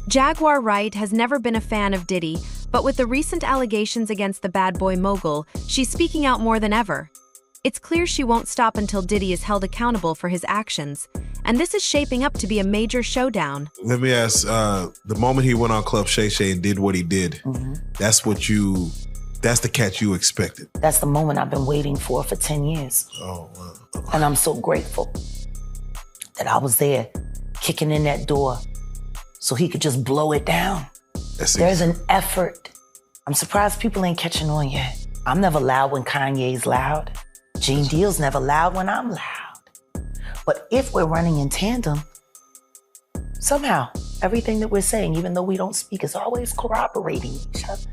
Jaguar Wright has never been a fan of Diddy, but with the recent allegations against the bad boy mogul, she's speaking out more than ever. It's clear she won't stop until Diddy is held accountable for his actions, and this is shaping up to be a major showdown. Let me ask, the moment he went on Club Shay Shay and did what he did, that's the catch you expected. That's the moment I've been waiting for 10 years. Oh, wow. And I'm so grateful that I was there kicking in that door so he could just blow it down. There's an effort. I'm surprised people ain't catching on yet. I'm never loud when Kanye's loud. Gene Deal's never loud when I'm loud. But if we're running in tandem, somehow everything that we're saying, even though we don't speak, is always corroborating each other.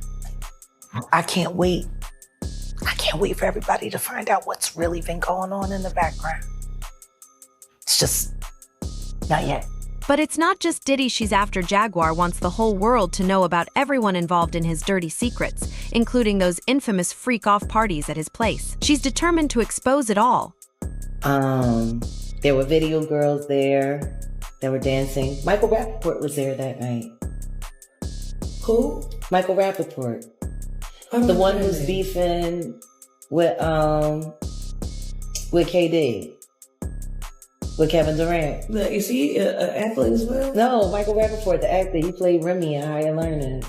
I can't wait. I can't wait for everybody to find out what's really been going on in the background. It's just not yet. But it's not just Diddy she's after. Jaguar wants the whole world to know about everyone involved in his dirty secrets, including those infamous freak-off parties at his place. She's determined to expose it all. There were video girls there that were dancing. Michael Rappaport was there that night. Who? Michael Rappaport. The one who's beefing with KD. With Kevin Durant. No, is he an athlete as well? No, Michael Rappaport, the actor. He played Remy in Higher Learning.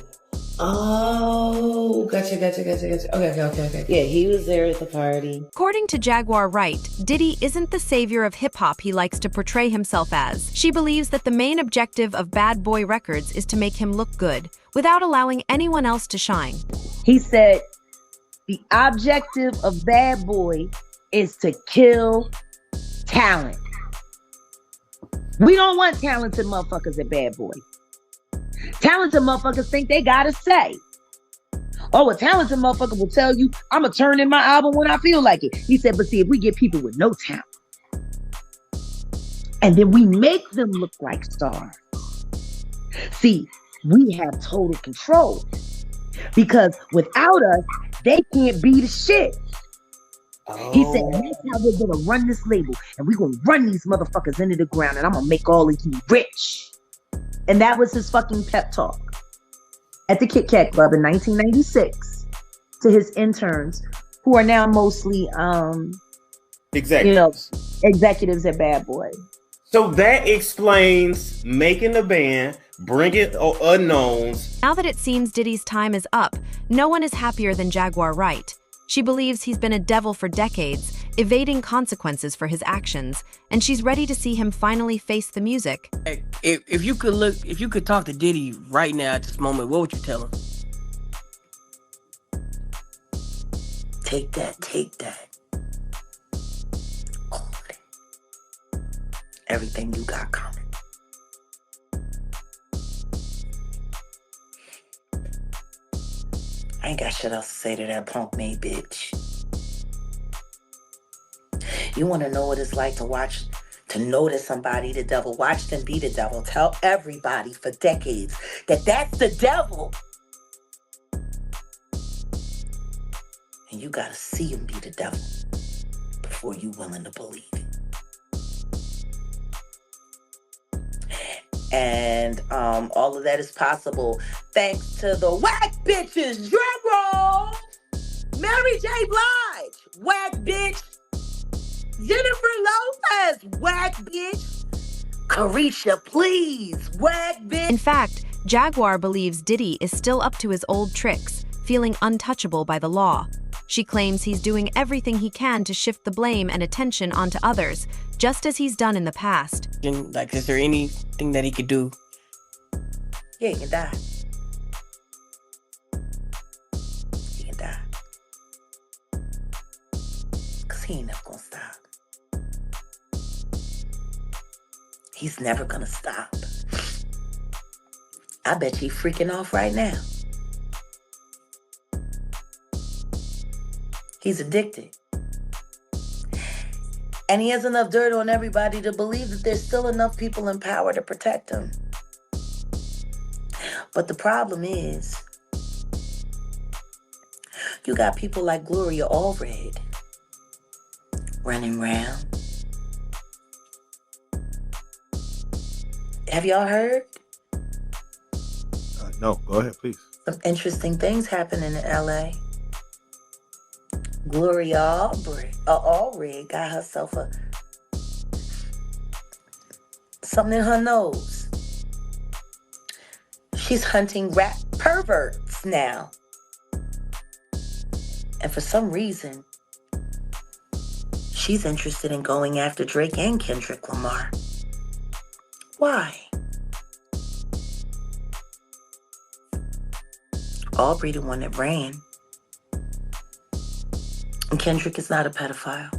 Oh, gotcha. Okay. Yeah, he was there at the party. According to Jaguar Wright, Diddy isn't the savior of hip-hop he likes to portray himself as. She believes that the main objective of Bad Boy Records is to make him look good, without allowing anyone else to shine. He said, the objective of Bad Boy is to kill talent. We don't want talented motherfuckers at Bad Boy. Talented motherfuckers think they gotta say. Oh, a talented motherfucker will tell you, I'm gonna turn in my album when I feel like it. He said, but see, if we get people with no talent, and then we make them look like stars, see, we have total control. Because without us, they can't be the shit. He said, and that's how we're gonna run this label, and we're gonna run these motherfuckers into the ground, and I'm gonna make all of you rich. And that was his fucking pep talk at the Kit Kat Club in 1996 to his interns, who are now mostly executives at Bad Boy. So that explains making the band, bringing unknowns. Now that it seems Diddy's time is up, no one is happier than Jaguar Wright. She believes he's been a devil for decades, evading consequences for his actions, and she's ready to see him finally face the music. If you could talk to Diddy right now at this moment, what would you tell him? Take that. All of it. Everything you got coming. I ain't got shit else to say to that punk made bitch. You want to know what it's like to notice somebody the devil, watch them be the devil, tell everybody for decades that that's the devil. And you got to see him be the devil before you willing to believe it. And all of that is possible thanks to the whack bitches. Drum roll! Mary J. Blige, whack bitch. Jennifer Lopez, whack bitch. Carisha, please, whack bitch. In fact, Jaguar believes Diddy is still up to his old tricks, feeling untouchable by the law. She claims he's doing everything he can to shift the blame and attention onto others, just as he's done in the past. And, is there anything that he could do? Yeah, he can die. He can die. Because he ain't never gonna stop. He's never gonna stop. I bet you freaking off right now. He's addicted. And he has enough dirt on everybody to believe that there's still enough people in power to protect him. But the problem is, you got people like Gloria Allred running around. Have y'all heard? No, go ahead, please. Some interesting things happening in LA. Gloria Allred got herself something in her nose. She's hunting rap perverts now. And for some reason, she's interested in going after Drake and Kendrick Lamar. Why? Aubrey the one that ran. And Kendrick is not a pedophile.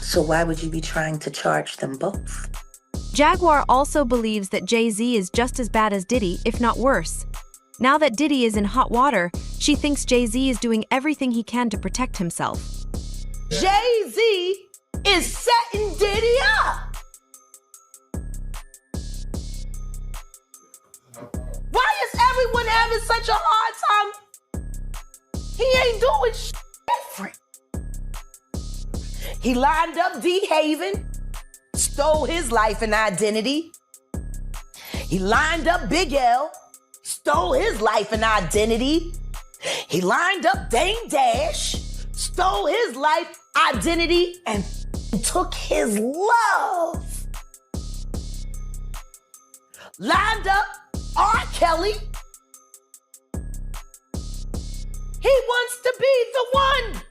So why would you be trying to charge them both? Jaguar also believes that Jay Z is just as bad as Diddy, if not worse. Now that Diddy is in hot water, she thinks Jay Z is doing everything he can to protect himself. Jay Z is setting Diddy up. Why is everyone having such a hard time? He ain't doing shit different. He lined up D. Haven, stole his life and identity. He lined up Big L, stole his life and identity. He lined up Dame Dash, stole his life, identity, and took his love. Lined up R. Kelly. He wants to be the one.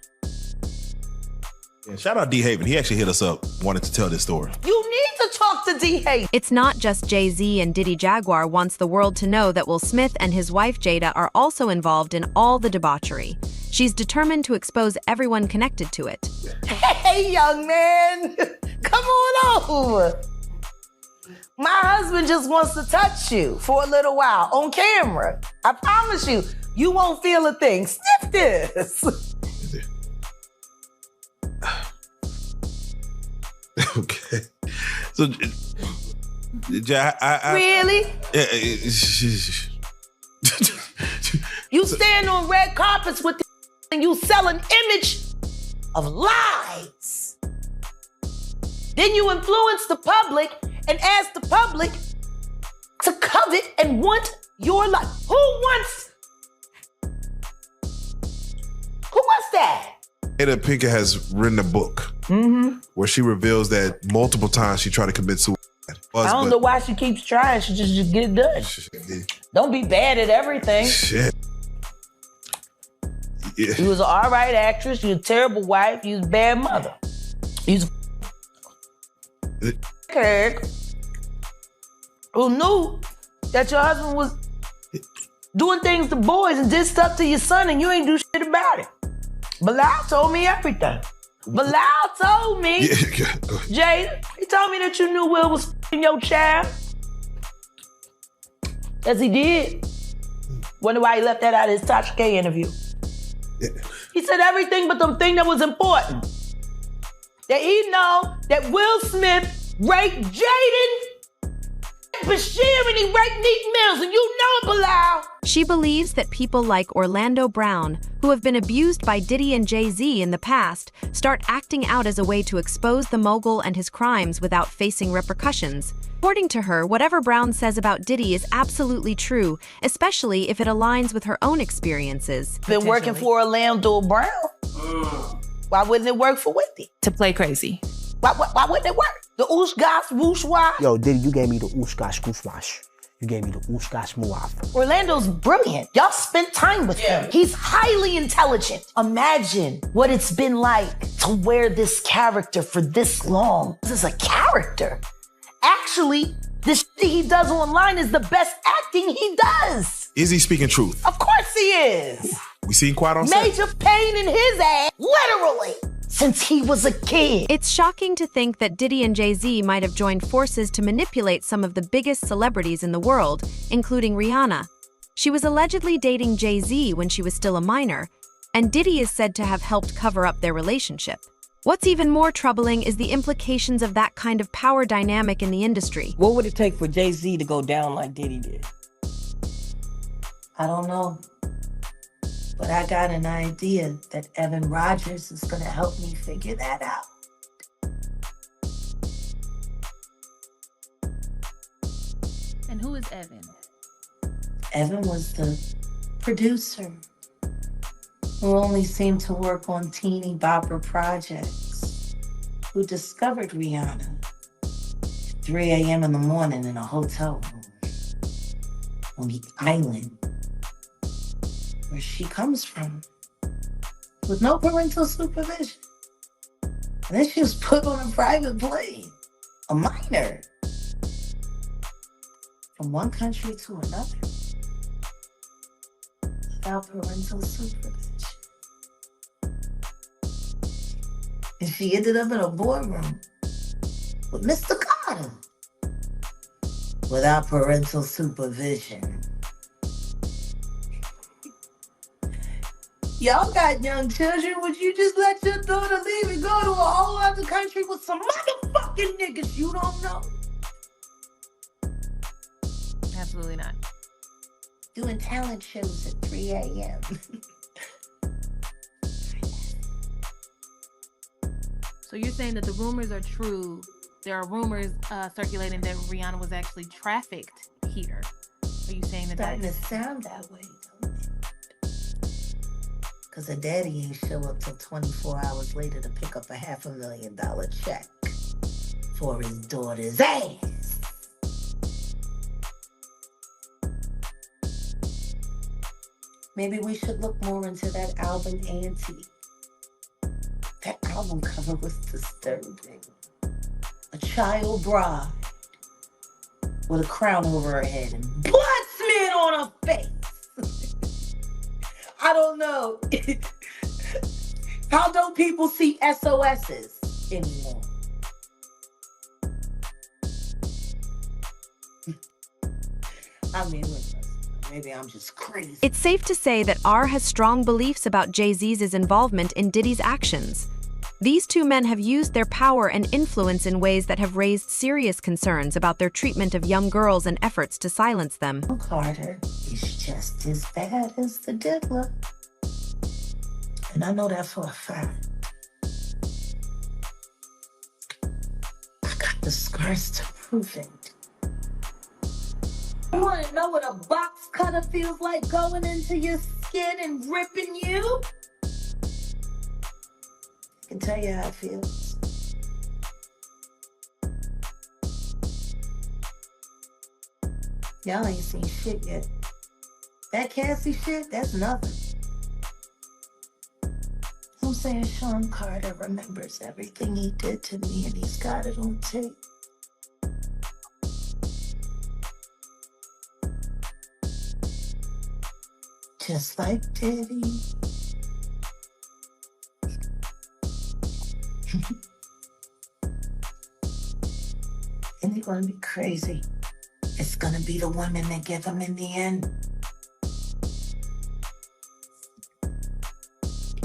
Yeah, shout out D. Haven. He actually hit us up, wanted to tell this story. You need to talk to D. Haven. It's not just Jay Z and Diddy. Jaguar wants the world to know that Will Smith and his wife Jada are also involved in all the debauchery. She's determined to expose everyone connected to it. Hey, young man, come on over. My husband just wants to touch you for a little while on camera. I promise you, you won't feel a thing. Sniff this. Okay. So, really? You stand on red carpets with the and you sell an image of lies. Then you influence the public and ask the public to covet and want your life. Who wants that? Jada Pinkett has written a book where she reveals that multiple times she tried to commit suicide. I don't know why she keeps trying. She just get it done. Don't be bad at everything. Shit. Yeah. You was an all right actress. You was a terrible wife. You was a bad mother. You was a kid who knew that your husband was doing things to boys and did stuff to your son and you ain't do shit about it. Bilal told me everything. Bilal told me, Jay, he told me that you knew Will was f***ing your child. Yes, he did. Wonder why he left that out of his Tasha K interview. Yeah. He said everything but the thing that was important. That he know that Will Smith raped Jaden Bashir and he raped Neek Mills, and you know it, Bilal. She believes that people like Orlando Brown, who have been abused by Diddy and Jay Z in the past, start acting out as a way to expose the mogul and his crimes without facing repercussions. According to her, whatever Brown says about Diddy is absolutely true, especially if it aligns with her own experiences. Been working for Orlando Brown. Why wouldn't it work for Whitney? To play crazy. Why wouldn't it work? The oosh gosh whoosh wash. Yo, Diddy, you gave me the oosh gosh goosh wash. You gave me the oosh gosh muaf. Orlando's brilliant. Y'all spent time with him. He's highly intelligent. Imagine what it's been like to wear this character for this long. This is a character. Actually, the shit he does online is the best acting he does. Is he speaking truth? Of course he is. We seen Quiet on set. Major pain in his ass, literally, since he was a kid. It's shocking to think that Diddy and Jay Z might have joined forces to manipulate some of the biggest celebrities in the world, including Rihanna. She was allegedly dating Jay Z when she was still a minor, and Diddy is said to have helped cover up their relationship. What's even more troubling is the implications of that kind of power dynamic in the industry. What would it take for Jay Z to go down like Diddy did? I don't know. But I got an idea that Evan Rogers is gonna help me figure that out. And who is Evan? Evan was the producer who only seemed to work on teeny bopper projects, who discovered Rihanna at 3 a.m. in the morning in a hotel room on the island where she comes from, with no parental supervision. And then she was put on a private plane, a minor, from one country to another, without parental supervision. And she ended up in a boardroom with Mr. Carter, without parental supervision. Y'all got young children. Would you just let your daughter leave and go to a whole other country with some motherfucking niggas you don't know? Absolutely not. Doing talent shows at 3 a.m. So you're saying that the rumors are true. There are rumors circulating that Rihanna was actually trafficked here. Are you saying that Starting to that's... sound that way, don't it? Because her daddy ain't show up till 24 hours later to pick up a $500,000 check for his daughter's ass. Maybe we should look more into that album, Auntie. That album cover was disturbing. A child bride with a crown over her head and blood smeared on her face. I don't know. How don't people see SOSs anymore? I mean, listen, maybe I'm just crazy. It's safe to say that R has strong beliefs about Jay Z's involvement in Diddy's actions. These two men have used their power and influence in ways that have raised serious concerns about their treatment of young girls and efforts to silence them. Carter is just as bad as the diddler. And I know that for a fact. I got the scars to prove it. You want to know what a box cutter feels like going into your skin and ripping you? I can tell you how it feels. Y'all ain't seen shit yet. That Cassie shit, that's nothing. I'm saying Sean Carter remembers everything he did to me and he's got it on tape. Just like Diddy. And they're gonna be crazy. It's gonna be the women that give him in the end.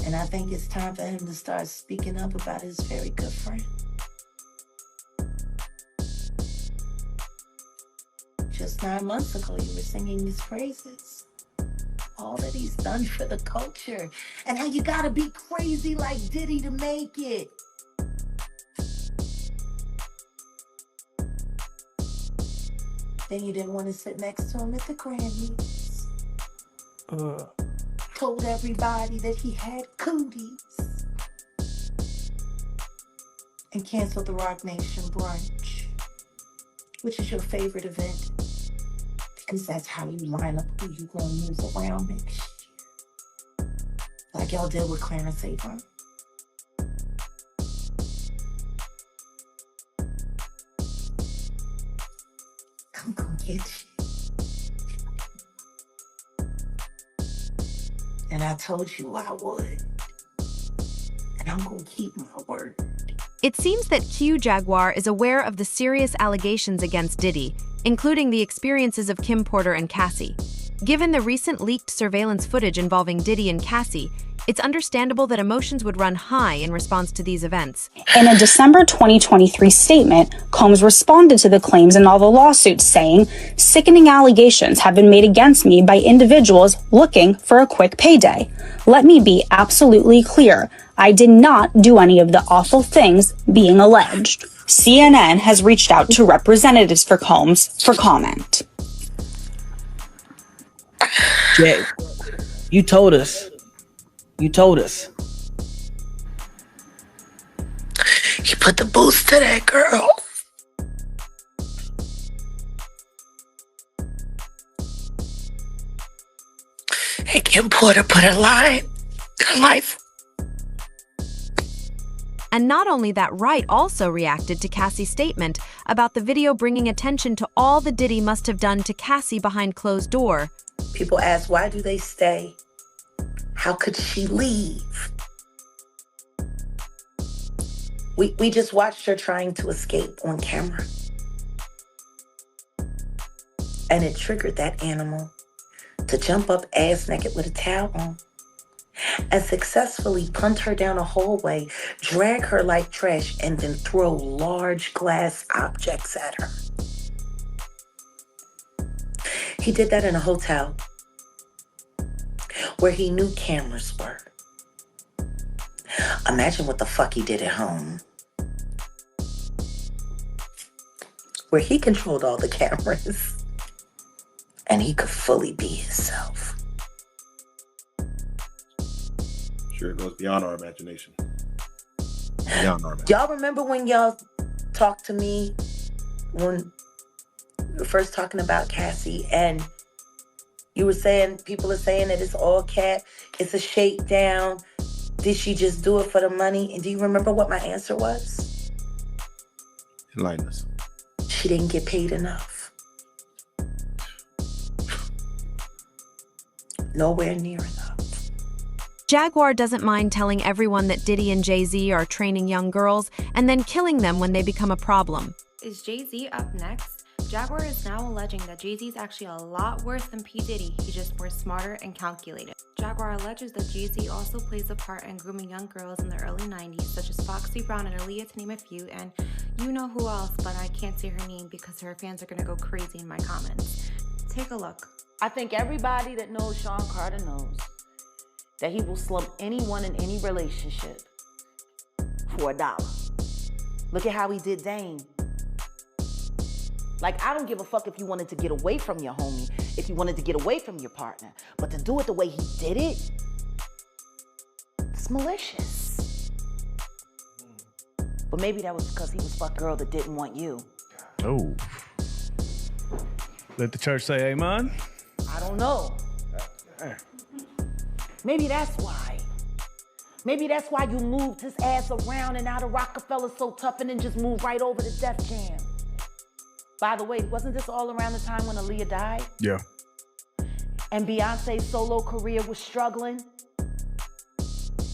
And I think it's time for him to start speaking up about his very good friend. Just 9 months ago, you were singing his praises. All that he's done for the culture. And how you gotta be crazy like Diddy to make it. Then you didn't want to sit next to him at the Grammys. Told everybody that he had cooties. And canceled the Rock Nation brunch, which is your favorite event. Because that's how you line up who you gonna use around next year. Like y'all did with Clarence Avon. I'm gonna get you. And I told you I would. And I'm gonna keep my word. It seems that Q Jaguar is aware of the serious allegations against Diddy, including the experiences of Kim Porter and Cassie. Given the recent leaked surveillance footage involving Diddy and Cassie, it's understandable that emotions would run high in response to these events. In a December 2023 statement, Combs responded to the claims in all the lawsuits, saying, "Sickening allegations have been made against me by individuals looking for a quick payday. Let me be absolutely clear. I did not do any of the awful things being alleged." CNN has reached out to representatives for Combs for comment. Jack, you told us. You told us. He put the boost to that girl. And Kim Porter put her life. And not only that, Wright also reacted to Cassie's statement about the video bringing attention to all the Diddy must have done to Cassie behind closed door. People ask, why do they stay? How could she leave? We just watched her trying to escape on camera. And it triggered that animal to jump up ass naked with a towel on and successfully punt her down a hallway, drag her like trash, and then throw large glass objects at her. He did that in a hotel where he knew cameras were. Imagine what the fuck he did at home, where he controlled all the cameras and he could fully be himself. Sure, it goes beyond our imagination. Beyond our imagination. Y'all remember when y'all talked to me when we were first talking about Cassie, and you were saying, people are saying that it's all cap, it's a shakedown. Did she just do it for the money? And do you remember what my answer was? Enlighten us. She didn't get paid enough. Nowhere near enough. Jaguar doesn't mind telling everyone that Diddy and Jay Z are training young girls and then killing them when they become a problem. Is Jay Z up next? Jaguar is now alleging that Jay Z is actually a lot worse than P. Diddy. He's just more smarter and calculated. Jaguar alleges that Jay Z also plays a part in grooming young girls in the early 90s, such as Foxy Brown and Aaliyah, to name a few, and you know who else, but I can't say her name because her fans are gonna go crazy in my comments. Take a look. I think everybody that knows Sean Carter knows that he will slump anyone in any relationship for $1. Look at how he did Dame. Like, I don't give a fuck if you wanted to get away from your homie, if you wanted to get away from your partner, but to do it the way he did it, it's malicious. But maybe that was because he was fuck girl that didn't want you. Oh. Let the church say amen. I don't know. Maybe that's why. Maybe that's why you moved his ass around and out of Rockefeller so tough and then just moved right over to Def Jam. By the way, wasn't this all around the time when Aaliyah died? Yeah. And Beyonce's solo career was struggling?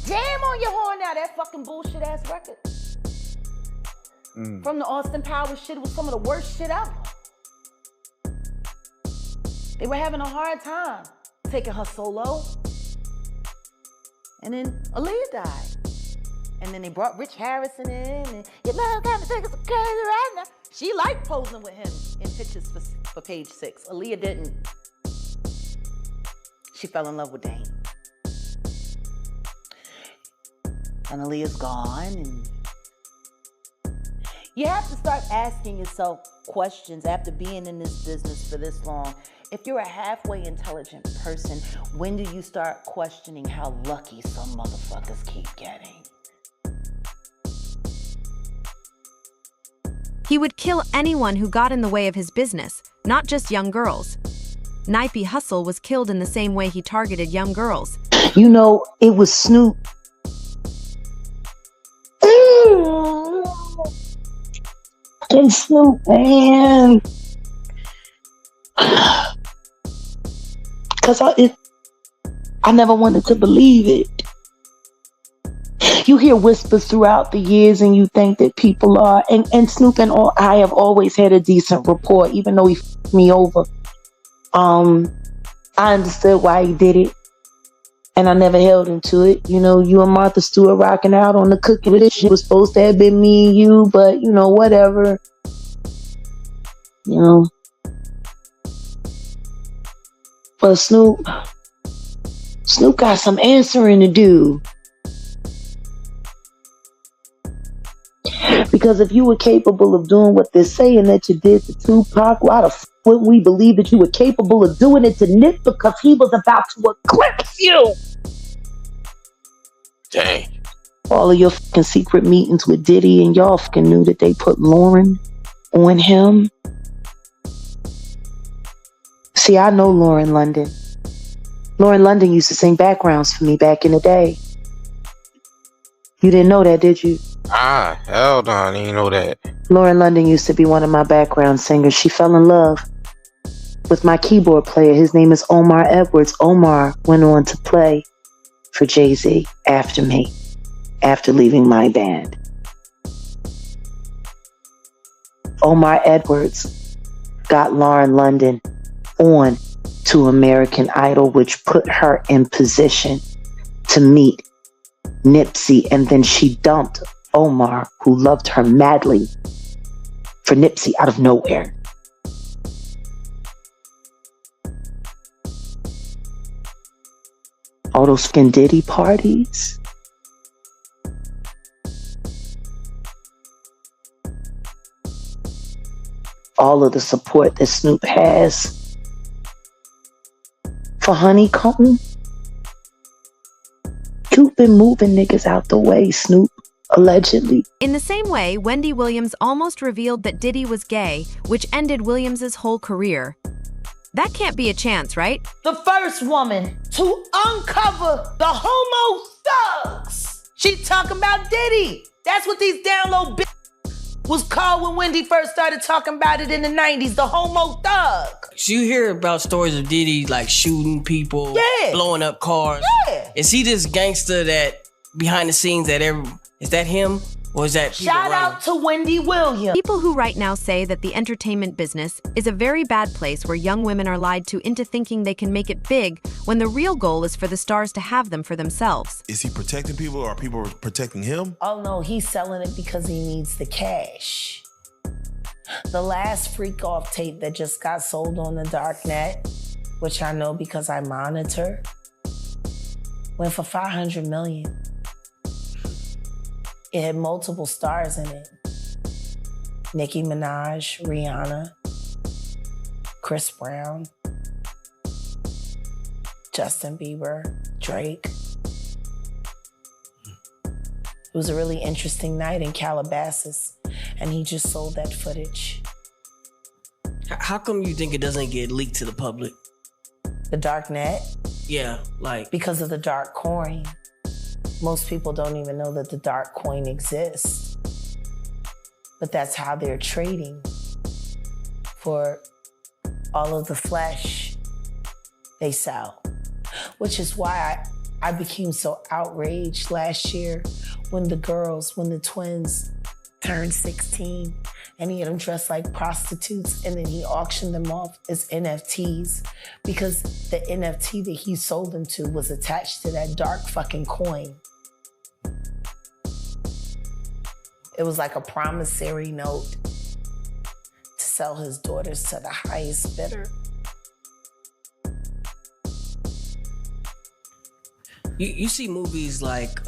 Jam on your horn now, that fucking bullshit ass record. From the Austin Powers shit, it was some of the worst shit ever. They were having a hard time taking her solo. And then Aaliyah died. And then they brought Rich Harrison in, and your love got me thinking so crazy right now. She liked posing with him in pictures for Page 6. Aaliyah didn't. She fell in love with Dame. And Aaliyah's gone. And you have to start asking yourself questions after being in this business for this long. If you're a halfway intelligent person, when do you start questioning how lucky some motherfuckers keep getting? He would kill anyone who got in the way of his business, not just young girls. Nipsey Hussle was killed in the same way he targeted young girls. You know, it was Snoop. And Snoop, man. Because I never wanted to believe it. You hear whispers throughout the years and you think that people are, and Snoop and I have always had a decent rapport, even though he f***ed me over. I understood why he did it, and I never held him to it. You know, you and Martha Stewart rocking out on the cookie with this shit was supposed to have been me and you, but you know, whatever. You know. But Snoop got some answering to do. Because if you were capable of doing what they're saying that you did to Tupac, why the f*** when we believed that you were capable of doing it to Nip because he was about to eclipse you. Dang. All of your fucking secret meetings with Diddy and y'all fucking knew that they put Lauren on him. See, I know Lauren London. Lauren London used to sing backgrounds for me back in the day. You didn't know that, did you? Ah, hell no, I didn't know that. Lauren London used to be one of my background singers. She fell in love with my keyboard player. His name is Omar Edwards. Omar went on to play for Jay Z after me, after leaving my band. Omar Edwards got Lauren London on to American Idol, which put her in position to meet Nipsey, and then she dumped Omar, who loved her madly, for Nipsey out of nowhere. All those fucking Diddy parties. All of the support that Snoop has for Honeycomb. You've been moving niggas out the way, Snoop, allegedly. In the same way, Wendy Williams almost revealed that Diddy was gay, which ended Williams's whole career. That can't be a chance, right? The first woman to uncover the homo thugs. She talking about Diddy. That's what these down low bitches was called when Wendy first started talking about it in the 90s, the homo thug. So you hear about stories of Diddy like shooting people, blowing up cars. Yeah. Is he this gangster that behind the scenes is that him? Or is that people Shout out to Wendy Williams. People who right now say that the entertainment business is a very bad place where young women are lied to into thinking they can make it big when the real goal is for the stars to have them for themselves. Is he protecting people or are people protecting him? Oh no, he's selling it because he needs the cash. The last Freak Off tape that just got sold on the dark net, which I know because I monitor, went for $500 million. It had multiple stars in it. Nicki Minaj, Rihanna, Chris Brown, Justin Bieber, Drake. It was a really interesting night in Calabasas, and he just sold that footage. How come you think it doesn't get leaked to the public? The dark net? Yeah, like... Because of the dark coin. Most people don't even know that the dark coin exists. But that's how they're trading for all of the flesh they sell. Which is why I became so outraged last year when the twins turned 16 and he had them dressed like prostitutes and then he auctioned them off as NFTs because the NFT that he sold them to was attached to that dark fucking coin. It was like a promissory note to sell his daughters to the highest bidder. You see movies like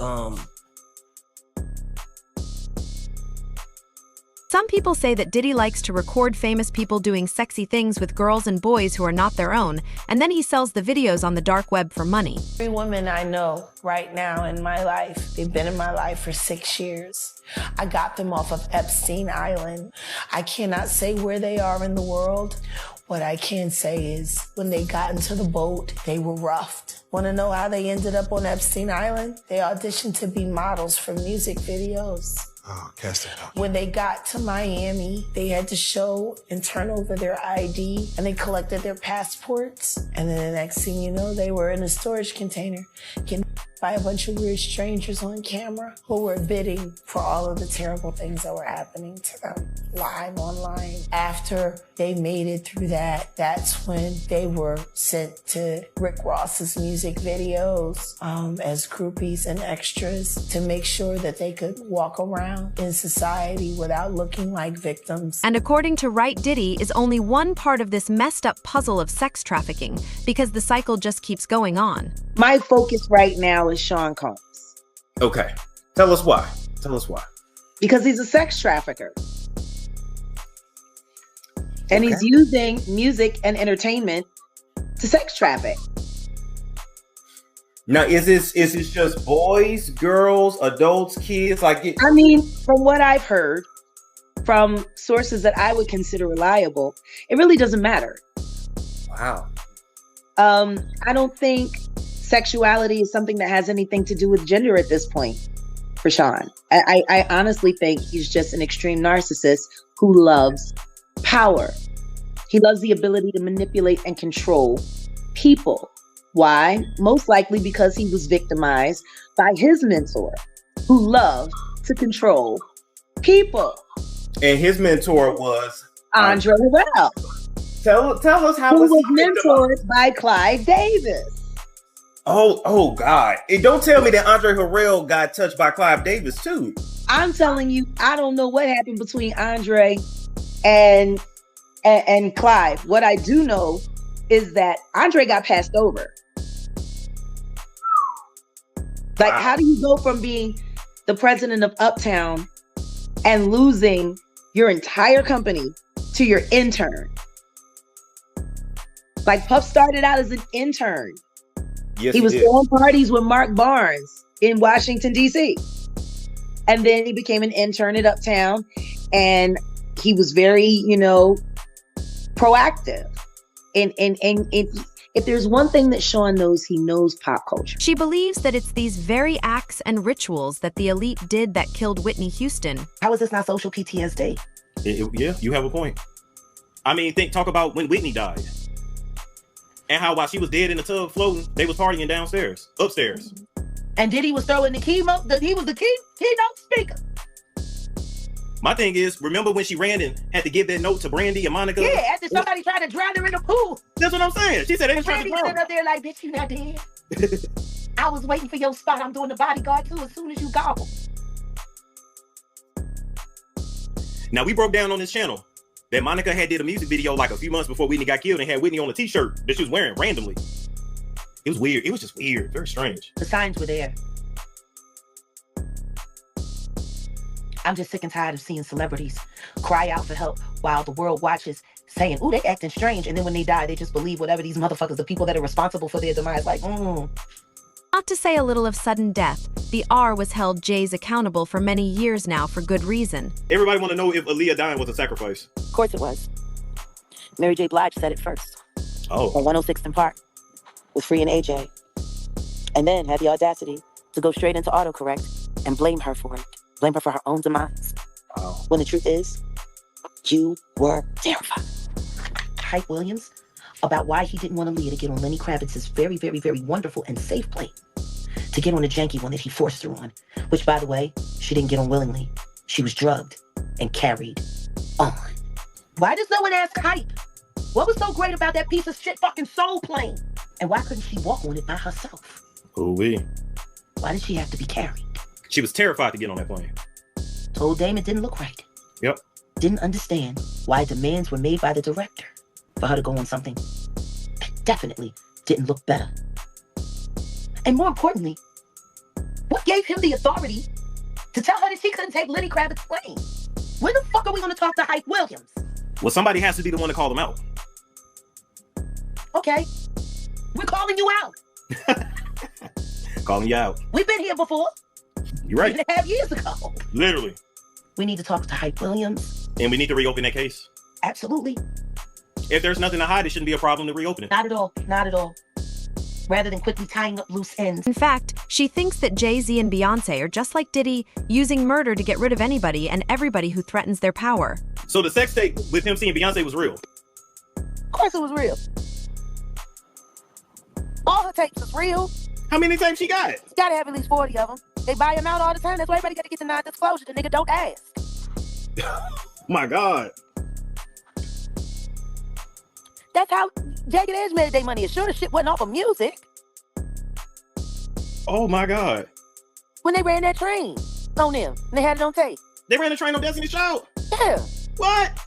Some people say that Diddy likes to record famous people doing sexy things with girls and boys who are not their own, and then he sells the videos on the dark web for money. 3 women I know right now in my life, they've been in my life for 6 years. I got them off of Epstein Island. I cannot say where they are in the world. What I can say is when they got into the boat, they were roughed. Want to know how they ended up on Epstein Island? They auditioned to be models for music videos. Oh, casting couch. When they got to Miami, they had to show and turn over their ID, and they collected their passports. And then the next thing you know, they were in a storage container getting by a bunch of weird strangers on camera who were bidding for all of the terrible things that were happening to them live online. After they made it through that, that's when they were sent to Rick Ross's music videos as groupies and extras to make sure that they could walk around in society without looking like victims. And according to Wright, Diddy is only one part of this messed up puzzle of sex trafficking because the cycle just keeps going on. My focus right now is Sean Combs. Okay. Tell us why. Tell us why. Because he's a sex trafficker. And he's using music and entertainment to sex traffic. Now, is this just boys, girls, adults, kids? Like, I mean, from what I've heard from sources that I would consider reliable, it really doesn't matter. Wow. I don't think sexuality is something that has anything to do with gender at this point for Sean. I honestly think he's just an extreme narcissist who loves power. He loves the ability to manipulate and control people. Why? Most likely because he was victimized by his mentor, who loved to control people. And his mentor was Andre Harrell. Tell us how who was was he mentored by Clive Davis. Oh God. And don't tell me that Andre Harrell got touched by Clive Davis too. I'm telling you, I don't know what happened between Andre and Clive. What I do know is that Andre got passed over. Like, how do you go from being the president of Uptown and losing your entire company to your intern? Like, Puff started out as an intern. Yes, he was throwing parties with Mark Barnes in Washington, D.C. And then he became an intern at Uptown. And he was very, proactive. And if there's one thing that Sean knows, he knows pop culture. She believes that it's these very acts and rituals that the elite did that killed Whitney Houston. How is this not social PTSD? Yeah, you have a point. I mean, talk about when Whitney died. And how while she was dead in the tub floating, they was partying upstairs. And Diddy was throwing he was the keynote speaker. My thing is, remember when she ran and had to give that note to Brandy and Monica? Yeah, after somebody tried to drown her in the pool. That's what I'm saying. She said they was trying to drown her. Brandy up there like, bitch, you not dead. I was waiting for your spot. I'm doing the bodyguard too as soon as you go. Now, we broke down on this channel that Monica had did a music video like a few months before Whitney got killed and had Whitney on a t-shirt that she was wearing randomly. It was weird. It was just weird. Very strange. The signs were there. I'm just sick and tired of seeing celebrities cry out for help while the world watches saying, ooh, they acting strange. And then when they die, they just believe whatever these motherfuckers, the people that are responsible for their demise, like, Not to say a little of sudden death, the R was held Jay's accountable for many years now for good reason. Everybody want to know if Aaliyah dying was a sacrifice. Of course it was. Mary J. Blige said it first. Oh. On 106th and Park with Free and AJ. And then had the audacity to go straight into autocorrect and blame her for it. Blame her for her own demise. Wow. When the truth is, you were terrified. Hype Williams about why he didn't want Aaliyah to get on Lenny Kravitz's very, very, very wonderful and safe plane to get on a janky one that he forced her on, which, by the way, she didn't get on willingly. She was drugged and carried on. Why does no one ask Hype? What was so great about that piece of shit fucking soul plane? And why couldn't she walk on it by herself? Ooh-wee. Why did she have to be carried? She was terrified to get on that plane. Told Dame it didn't look right. Yep. Didn't understand why demands were made by the director for her to go on something that definitely didn't look better. And more importantly, what gave him the authority to tell her that she couldn't take Lenny Kravitz's plane? When the fuck are we going to talk to Hype Williams? Well, somebody has to be the one to call them out. Okay, we're calling you out. Calling you out. We've been here before. You're right. 2.5 years ago. Literally. We need to talk to Hype Williams. And we need to reopen that case. Absolutely. If there's nothing to hide, it shouldn't be a problem to reopen it. Not at all. Not at all. Rather than quickly tying up loose ends. In fact, she thinks that Jay Z and Beyonce are just like Diddy, using murder to get rid of anybody and everybody who threatens their power. So the sex tape with him seeing Beyonce was real? Of course it was real. All her tapes is real. How many tapes she got? She gotta have at least 40 of them. They buy them out all the time. That's why everybody gotta get the non-disclosure. The nigga don't ask. My God. That's how Jagged Edge made their money. As sure as shit wasn't off of music. Oh my God. When they ran that train on them. And they had it on tape. They ran the train on Destiny's Child? Yeah. What?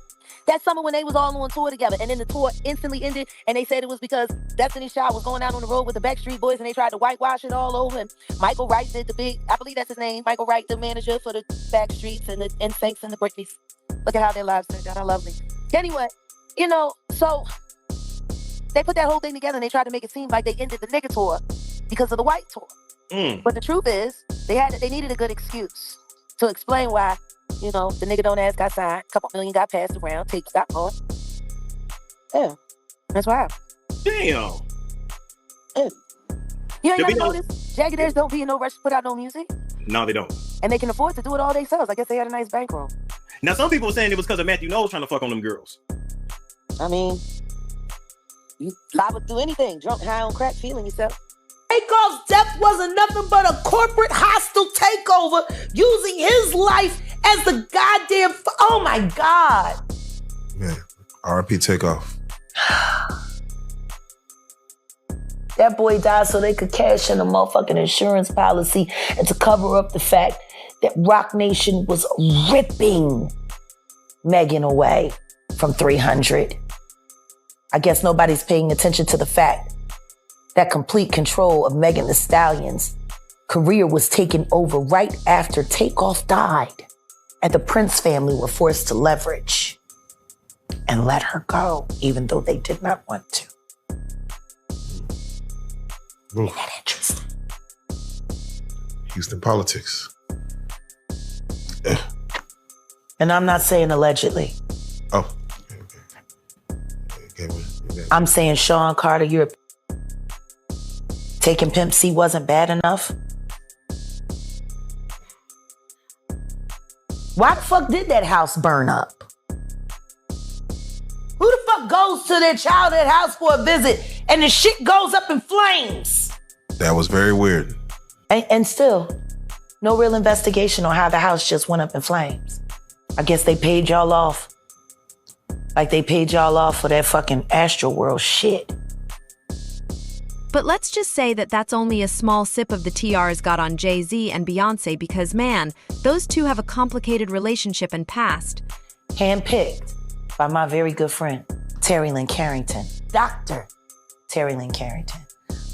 That summer when they was all on tour together, and then the tour instantly ended, and they said it was because Destiny's Child was going out on the road with the Backstreet Boys, and they tried to whitewash it all over, and Michael Wright did I believe that's his name, Michael Wright, the manager for the Backstreets and the NSYNCs and the Britneys. Look at how their lives turned out. I love me. Anyway, You know, so they put that whole thing together and they tried to make it seem like they ended the nigga tour because of the white tour. But the truth is, they needed a good excuse to explain why, you know, the nigga don't ass got signed, a couple million got passed around, tapes got bought. Yeah, that's why. Damn. Yeah. You ain't never noticed? Jaggedairs don't be in no rush to put out no music. No, they don't. And they can afford to do it all themselves. I guess they had a nice bankroll. Now, some people were saying it was because of Matthew Knowles trying to fuck on them girls. I mean, you liable to do anything. Drunk, high on crack, feeling yourself. Takeoff's death wasn't nothing but a corporate hostile takeover using his life as the goddamn... Oh my God. Man, R.I.P. Takeoff. That boy died so they could cash in a motherfucking insurance policy and to cover up the fact that Roc Nation was ripping Megan away from 300. I guess nobody's paying attention to the fact that complete control of Megan Thee Stallion's career was taken over right after Takeoff died, and the Prince family were forced to leverage and let her go, even though they did not want to. Ooh. Isn't that interesting? Houston politics. And I'm not saying allegedly. Oh. Okay. I'm saying Sean Carter, you're taking Pimp C wasn't bad enough. Why the fuck did that house burn up? Who the fuck goes to their childhood house for a visit and the shit goes up in flames? That was very weird. And still, no real investigation on how the house just went up in flames. I guess they paid y'all off. Like they paid y'all off for that fucking Astroworld shit. But let's just say that that's only a small sip of the TR's got on Jay Z and Beyonce because, man, those two have a complicated relationship and past. Handpicked by my very good friend, Terry Lynn Carrington, Dr. Terry Lynn Carrington,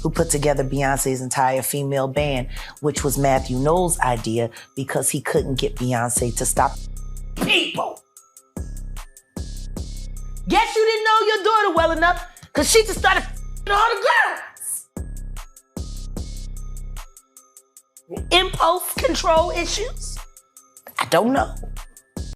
who put together Beyonce's entire female band, which was Matthew Knowles' idea because he couldn't get Beyonce to stop people. Guess you didn't know your daughter well enough because she just started all the girls. Impulse control issues? I don't know.